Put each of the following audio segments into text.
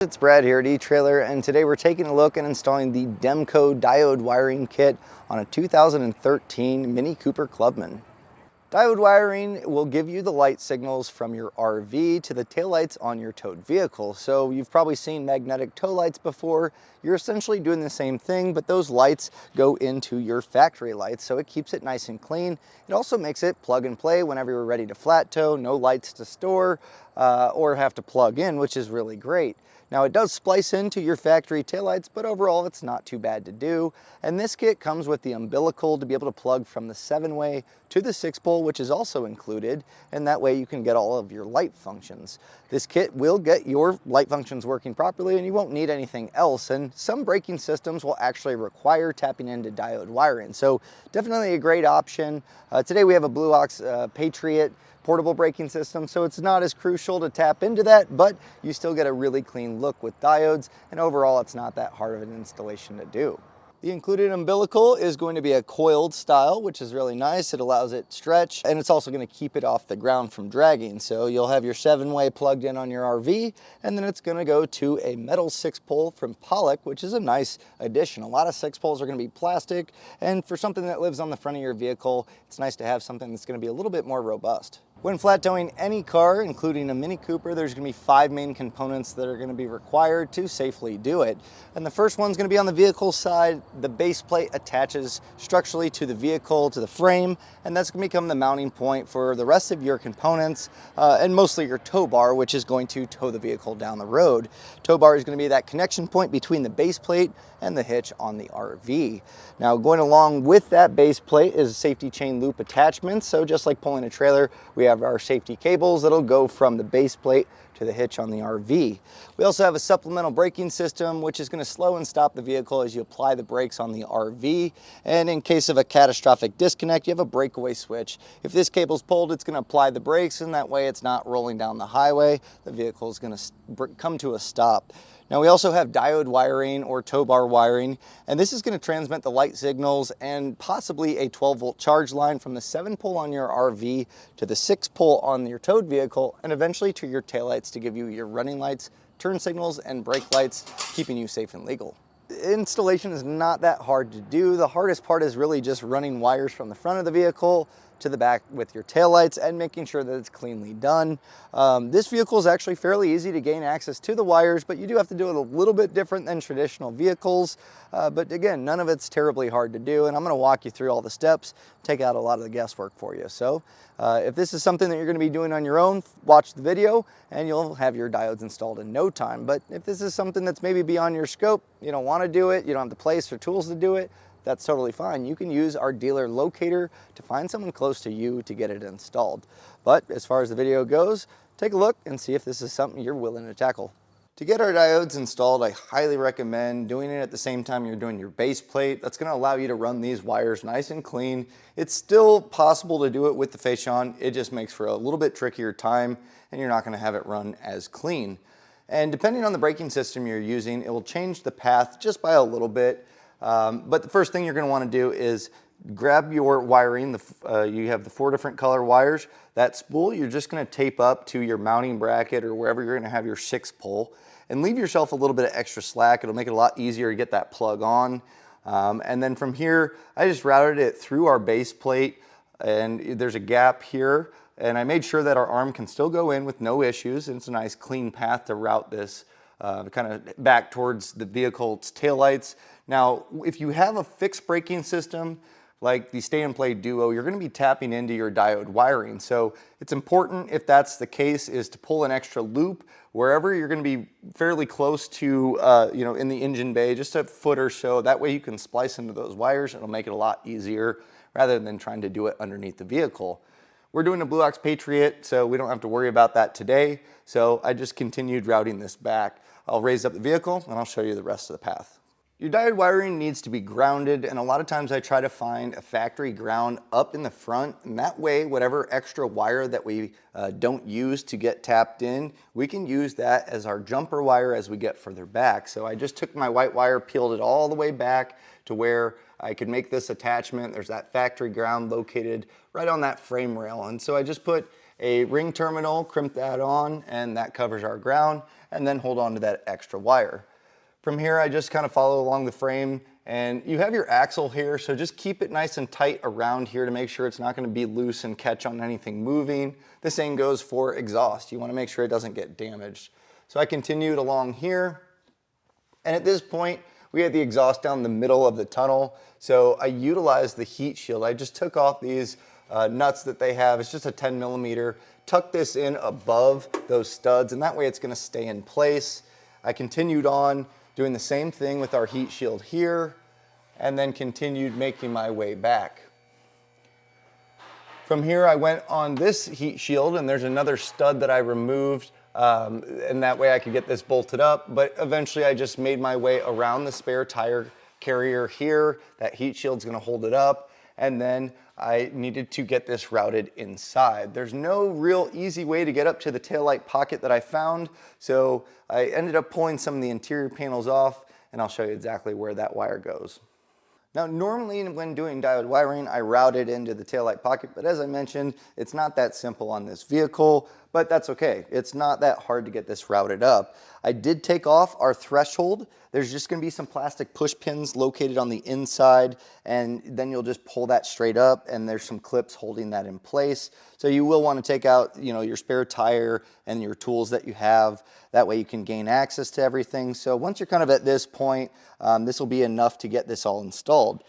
It's Brad here at eTrailer, and today we're taking a look and installing the Demco diode wiring kit on a 2013 Mini Cooper Clubman. Diode wiring will give you the light signals from your RV to the taillights on your towed vehicle. So you've probably seen magnetic tow lights before. You're essentially doing the same thing, but those lights go into your factory lights, so it keeps it nice and clean. It also makes it plug and play whenever you're ready to flat tow, no lights to store or have to plug in, which is really great. Now it does splice into your factory taillights, but overall it's not too bad to do. And this kit comes with the umbilical to be able to plug from the 7-way to the 6-pole, which is also included, and that way you can get all of your light functions. This kit will get your light functions working properly and you won't need anything else, and some braking systems will actually require tapping into diode wiring, so definitely a great option. Today we have a Blue Ox Patriot portable braking system, so it's not as crucial to tap into that, but you still get a really clean look with diodes, and overall it's not that hard of an installation to do. The included umbilical is going to be a coiled style, which is really nice. It allows it to stretch, and it's also going to keep it off the ground from dragging. So you'll have your 7-way plugged in on your RV, and then it's going to go to a metal 6-pole from Pollock, which is a nice addition. A lot of 6-poles are going to be plastic, and for something that lives on the front of your vehicle, it's nice to have something that's going to be a little bit more robust. When flat towing any car, including a Mini Cooper, there's going to be 5 main components that are going to be required to safely do it. And the first one's going to be on the vehicle side. The base plate attaches structurally to the vehicle, to the frame, and that's going to become the mounting point for the rest of your components, and mostly your tow bar, which is going to tow the vehicle down the road. Tow bar is going to be that connection point between the base plate and the hitch on the RV. Now, going along with that base plate is safety chain loop attachments. So just like pulling a trailer, we have our safety cables that'll go from the base plate to the hitch on the RV. We also have a supplemental braking system, which is going to slow and stop the vehicle as you apply the brakes on the RV. And in case of a catastrophic disconnect, you have a breakaway switch. If this cable's pulled, it's going to apply the brakes, and that way it's not rolling down the highway. The vehicle is going to come to a stop. Now we also have diode wiring or tow bar wiring, and this is going to transmit the light signals and possibly a 12-volt charge line from the 7-pole on your RV to the 6-pole on your towed vehicle, and eventually to your taillights to give you your running lights, turn signals, and brake lights, keeping you safe and legal. Installation is not that hard to do. The hardest part is really just running wires from the front of the vehicle to the back with your taillights and making sure that it's cleanly done. This vehicle is actually fairly easy to gain access to the wires, but you do have to do it a little bit different than traditional vehicles. But again, none of it's terribly hard to do, and I'm going to walk you through all the steps, take out a lot of the guesswork for you. So if this is something that you're going to be doing on your own, watch the video and you'll have your diodes installed in no time. But if this is something that's maybe beyond your scope, you don't want to do it, you don't have the place or tools to do it, that's totally fine. You can use our dealer locator to find someone close to you to get it installed. But as far as the video goes, take a look and see if this is something you're willing to tackle. To get our diodes installed, I highly recommend doing it at the same time you're doing your base plate. That's going to allow you to run these wires nice and clean. It's still possible to do it with the face on. It just makes for a little bit trickier time, and you're not going to have it run as clean. And depending on the braking system you're using, it will change the path just by a little bit. But the first thing you're going to want to do is grab your wiring. You have the 4 different color wires. That spool you're just going to tape up to your mounting bracket or wherever you're going to have your 6-pole, and leave yourself a little bit of extra slack. It'll make it a lot easier to get that plug on. And then from here, I just routed it through our base plate, and there's a gap here, and I made sure that our arm can still go in with no issues. And it's a nice clean path to route this kind of back towards the vehicle's taillights. Now, if you have a fixed braking system like the Stay and Play Duo, you're going to be tapping into your diode wiring. So it's important, if that's the case, is to pull an extra loop wherever you're going to be fairly close to, in the engine bay, just a foot or so. That way you can splice into those wires. It'll make it a lot easier rather than trying to do it underneath the vehicle. We're doing a Blue Ox Patriot, so we don't have to worry about that today. So I just continued routing this back. I'll raise up the vehicle and I'll show you the rest of the path. Your diode wiring needs to be grounded, and a lot of times I try to find a factory ground up in the front, and that way whatever extra wire that we don't use to get tapped in, we can use that as our jumper wire as we get further back. So I just took my white wire, peeled it all the way back to where I could make this attachment. There's that factory ground located right on that frame rail, and so I just put a ring terminal, crimp that on, and that covers our ground, and then hold on to that extra wire. From here, I just kind of follow along the frame, and you have your axle here, so just keep it nice and tight around here to make sure it's not going to be loose and catch on anything moving. The same goes for exhaust. You want to make sure it doesn't get damaged. So I continued along here, and at this point, we had the exhaust down the middle of the tunnel, so I utilized the heat shield. I just took off these nuts that they have. It's just a 10 millimeter. Tuck this in above those studs, and that way it's going to stay in place. I continued on doing the same thing with our heat shield here, and then continued making my way back. From here, I went on this heat shield, and there's another stud that I removed, and that way I could get this bolted up, but eventually I just made my way around the spare tire carrier here. That heat shield's gonna hold it up, and then I needed to get this routed inside. There's no real easy way to get up to the taillight pocket that I found, so I ended up pulling some of the interior panels off, and I'll show you exactly where that wire goes. Now, normally when doing diode wiring, I route it into the taillight pocket, but as I mentioned, it's not that simple on this vehicle, but that's okay. It's not that hard to get this routed up. I did take off our threshold. There's just gonna be some plastic push pins located on the inside, and then you'll just pull that straight up, and there's some clips holding that in place. So you will wanna take out, your spare tire and your tools that you have. That way you can gain access to everything. So once you're kind of at this point, this will be enough to get this all installed.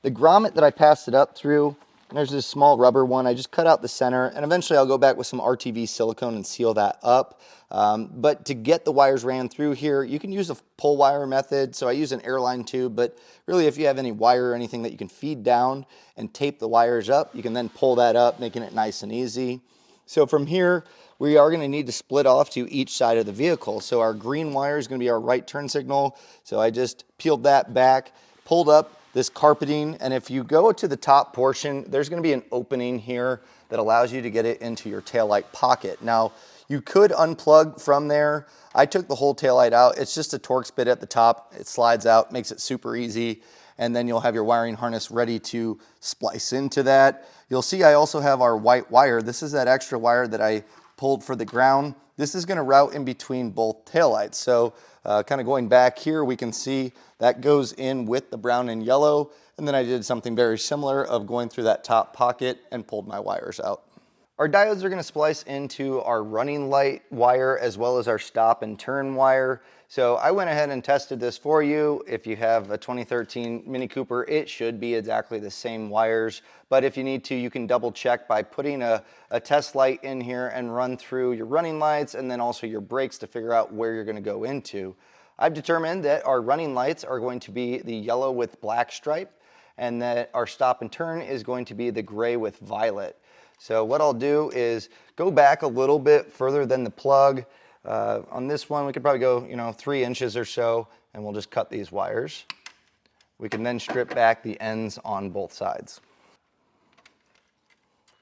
The grommet that I passed it up through, there's this small rubber one. I just cut out the center, and eventually I'll go back with some RTV silicone and seal that up. But to get the wires ran through here, you can use a pull wire method. So I use an airline tube, but really if you have any wire or anything that you can feed down and tape the wires up, you can then pull that up, making it nice and easy. So from here, we are going to need to split off to each side of the vehicle. So our green wire is going to be our right turn signal. So I just peeled that back, pulled up this carpeting, and if you go to the top portion, there's going to be an opening here that allows you to get it into your taillight pocket. Now, you could unplug from there. I took the whole taillight out. It's just a Torx bit at the top. It slides out, makes it super easy, and then you'll have your wiring harness ready to splice into that. You'll see I also have our white wire. This is that extra wire that I pulled for the ground. This is going to route in between both taillights. So kind of going back here, we can see that goes in with the brown and yellow. And then I did something very similar of going through that top pocket and pulled my wires out. Our diodes are going to splice into our running light wire as well as our stop and turn wire. So I went ahead and tested this for you. If you have a 2013 Mini Cooper, it should be exactly the same wires. But if you need to, you can double check by putting a test light in here and run through your running lights and then also your brakes to figure out where you're going to go into. I've determined that our running lights are going to be the yellow with black stripe, and that our stop and turn is going to be the gray with violet. So what I'll do is go back a little bit further than the plug. On this one, we could probably go, 3 inches or so, and we'll just cut these wires. We can then strip back the ends on both sides.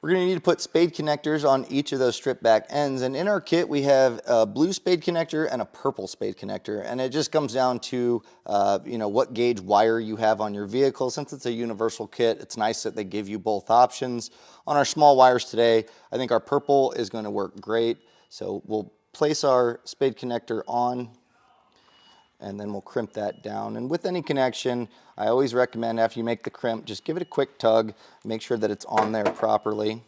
We're going to need to put spade connectors on each of those stripped back ends, and in our kit we have a blue spade connector and a purple spade connector, and it just comes down to what gauge wire you have on your vehicle. Since it's a universal kit, it's nice that they give you both options. On our small wires today, I think our purple is going to work great, so we'll place our spade connector on, and then we'll crimp that down. And with any connection, I always recommend after you make the crimp, just give it a quick tug, make sure that it's on there properly.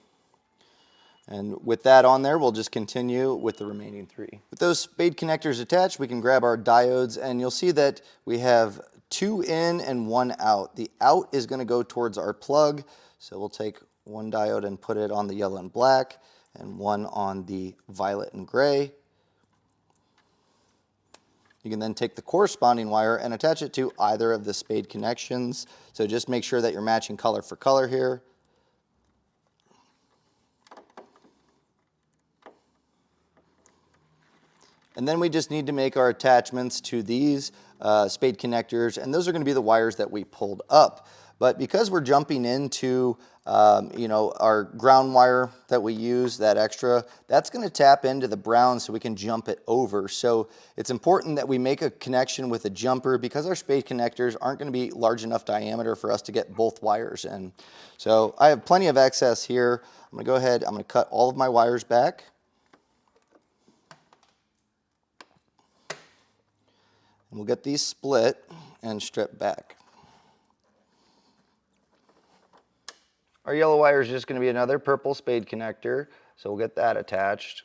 And with that on there, we'll just continue with the remaining 3. With those spade connectors attached, we can grab our diodes, and you'll see that we have 2 in and 1 out. The out is going to go towards our plug, so we'll take 1 diode and put it on the yellow and black, and 1 on the violet and gray. You can then take the corresponding wire and attach it to either of the spade connections. So just make sure that you're matching color for color here. And then we just need to make our attachments to these spade connectors, and those are going to be the wires that we pulled up. But because we're jumping into you know, our ground wire that we use, that extra, that's going to tap into the brown so we can jump it over. So it's important that we make a connection with a jumper because our spade connectors aren't going to be large enough diameter for us to get both wires in. So I have plenty of excess here. I'm going to go ahead, I'm going to cut all of my wires back. And we'll get these split and strip back. Our yellow wire is just going to be another purple spade connector, so we'll get that attached.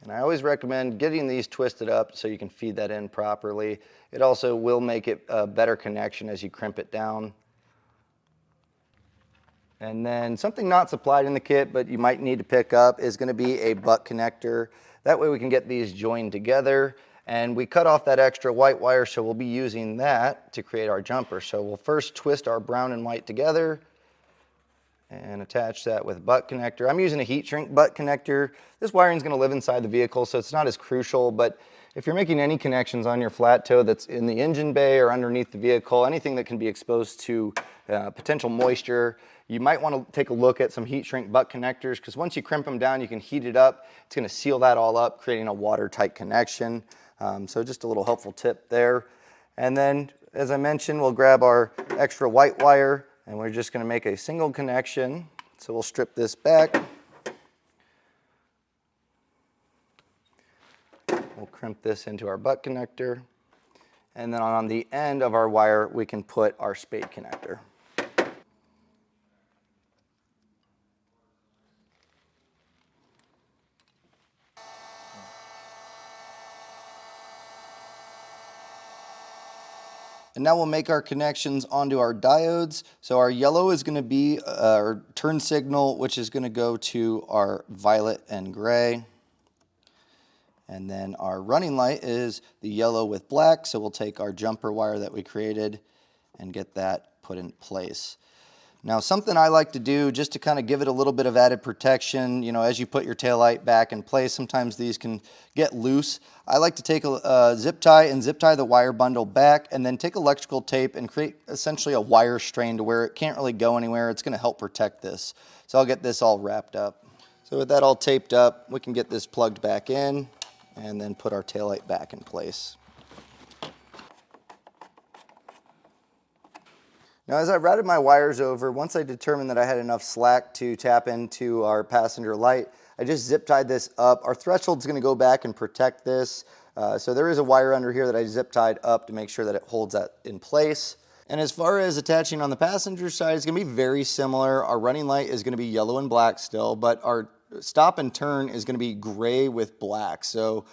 And I always recommend getting these twisted up so you can feed that in properly. It also will make it a better connection as you crimp it down. And then something not supplied in the kit but you might need to pick up is going to be a butt connector. That way we can get these joined together. And we cut off that extra white wire, so we'll be using that to create our jumper. So we'll first twist our brown and white together and attach that with a butt connector. I'm using a heat shrink butt connector. This wiring is going to live inside the vehicle, so it's not as crucial, but if you're making any connections on your flat toe that's in the engine bay or underneath the vehicle, anything that can be exposed to potential moisture, you might want to take a look at some heat shrink butt connectors, because once you crimp them down, you can heat it up. It's going to seal that all up, creating a watertight connection. So just a little helpful tip there. And then, as I mentioned, we'll grab our extra white wire and we're just going to make a single connection. So we'll strip this back. We'll crimp this into our butt connector. And then on the end of our wire, we can put our spade connector. And now we'll make our connections onto our diodes. So our yellow is going to be our turn signal, which is going to go to our violet and gray. And then our running light is the yellow with black. So we'll take our jumper wire that we created and get that put in place. Now, something I like to do just to kind of give it a little bit of added protection, you know, as you put your taillight back in place, sometimes these can get loose. I like to take a zip tie and zip tie the wire bundle back and then take electrical tape and create essentially a wire strain to where it can't really go anywhere. It's going to help protect this. So I'll get this all wrapped up. So with that all taped up, we can get this plugged back in and then put our taillight back in place. Now, as I routed my wires over, once I determined that I had enough slack to tap into our passenger light, I just zip tied this up. Our threshold is going to go back and protect this. So there is a wire under here that I zip tied up to make sure that it holds that in place. And as far as attaching on the passenger side, it's going to be very similar. Our running light is going to be yellow and black still, but our stop and turn is going to be gray with black. So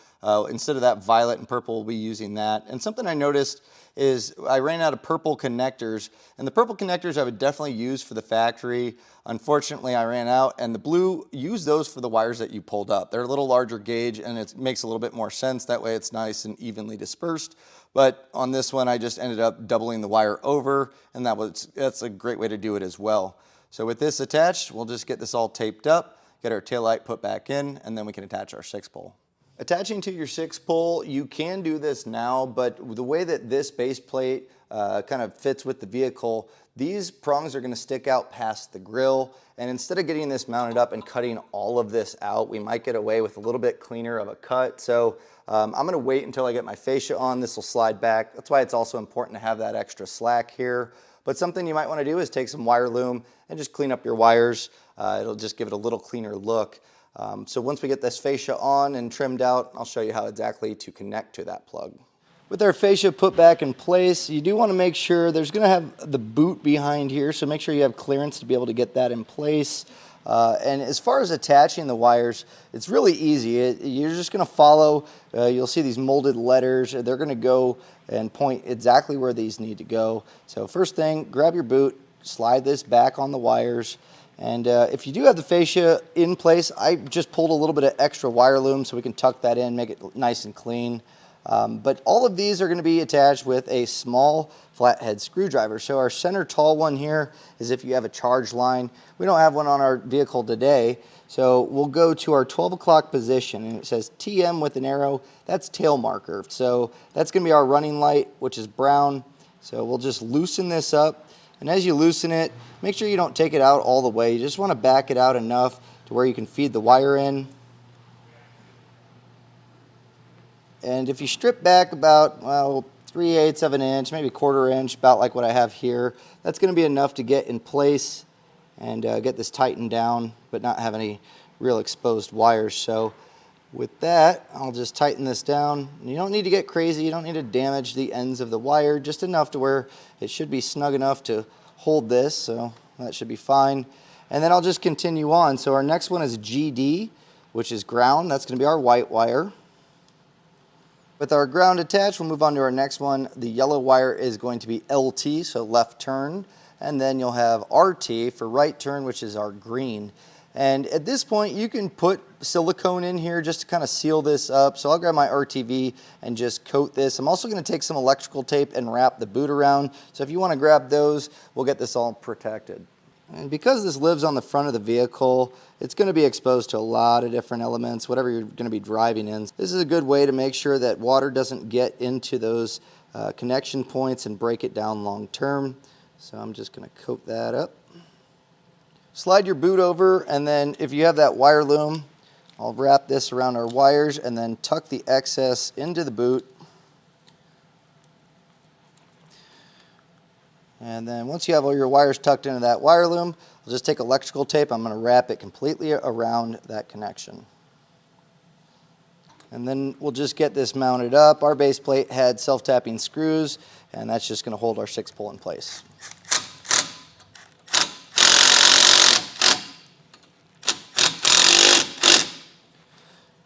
instead of that violet and purple, we'll be using that. And something I noticed is I ran out of purple connectors, and the purple connectors I would definitely use for the factory. Unfortunately, I ran out, and the blue, use those for the wires that you pulled up. They're a little larger gauge, and it makes a little bit more sense. That way it's nice and evenly dispersed. But on this one, I just ended up doubling the wire over, and that's a great way to do it as well. So with this attached, we'll just get this all taped up, get our taillight put back in, and then we can attach our 6-pole. Attaching to your 6-pole, you can do this now, but the way that this base plate kind of fits with the vehicle, these prongs are going to stick out past the grill, and instead of getting this mounted up and cutting all of this out, we might get away with a little bit cleaner of a cut. So I'm going to wait until I get my fascia on. This will slide back. That's why it's also important to have that extra slack here. But something you might want to do is take some wire loom and just clean up your wires. It'll just give it a little cleaner look. So once we get this fascia on and trimmed out, I'll show you how exactly to connect to that plug. With our fascia put back in place, you do want to make sure there's going to have the boot behind here, so make sure you have clearance to be able to get that in place. And as far as attaching the wires, it's really easy. You're just going to follow, you'll see these molded letters. They're going to go and point exactly where these need to go. So first thing, grab your boot, slide this back on the wires. And if you do have the fascia in place, I just pulled a little bit of extra wire loom so we can tuck that in, make it nice and clean. But all of these are going to be attached with a small flathead screwdriver. So our center tall one here is if you have a charge line. We don't have one on our vehicle today. So we'll go to our 12 o'clock position, and it says TM with an arrow. That's tail marker. So that's going to be our running light, which is brown. So we'll just loosen this up, and as you loosen it, make sure you don't take it out all the way. You just want to back it out enough to where you can feed the wire in. And if you strip back about, well, 3/8 of an inch, maybe 1/4 inch, about like what I have here, that's going to be enough to get in place and get this tightened down, but not have any real exposed wires. So with that, I'll just tighten this down. You don't need to get crazy. You don't need to damage the ends of the wire, just enough to where it should be snug enough to hold this, so that should be fine. And then I'll just continue on. So our next one is GD, which is ground. That's going to be our white wire. With our ground attached, we'll move on to our next one. The yellow wire is going to be LT, so left turn, and then you'll have RT for right turn, which is our green. And at this point, you can put silicone in here just to kind of seal this up. So I'll grab my RTV and just coat this. I'm also going to take some electrical tape and wrap the boot around. So if you want to grab those, we'll get this all protected. And because this lives on the front of the vehicle, it's going to be exposed to a lot of different elements, whatever you're going to be driving in. This is a good way to make sure that water doesn't get into those connection points and break it down long term. So I'm just going to coat that up. Slide your boot over, and then if you have that wire loom, I'll wrap this around our wires and then tuck the excess into the boot. And then once you have all your wires tucked into that wire loom, I'll just take electrical tape. I'm going to wrap it completely around that connection. And then we'll just get this mounted up. Our base plate had self-tapping screws, and that's just going to hold our 6-pole in place.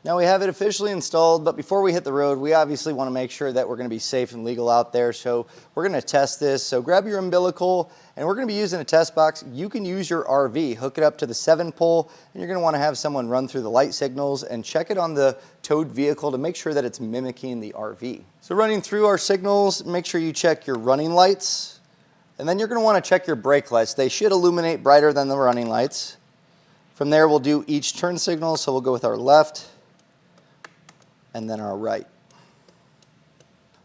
Now we have it officially installed, but before we hit the road, we obviously want to make sure that we're going to be safe and legal out there. So we're going to test this. So grab your umbilical, and we're going to be using a test box. You can use your RV, hook it up to the 7-pole, and you're going to want to have someone run through the light signals and check it on the towed vehicle to make sure that it's mimicking the RV. So running through our signals, make sure you check your running lights, and then you're going to want to check your brake lights. They should illuminate brighter than the running lights. From there, we'll do each turn signal. So we'll go with our left and then our right.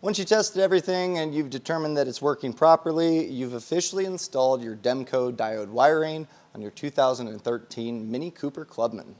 Once you tested everything and you've determined that it's working properly, you've officially installed your Demco diode wiring on your 2013 Mini Cooper Clubman.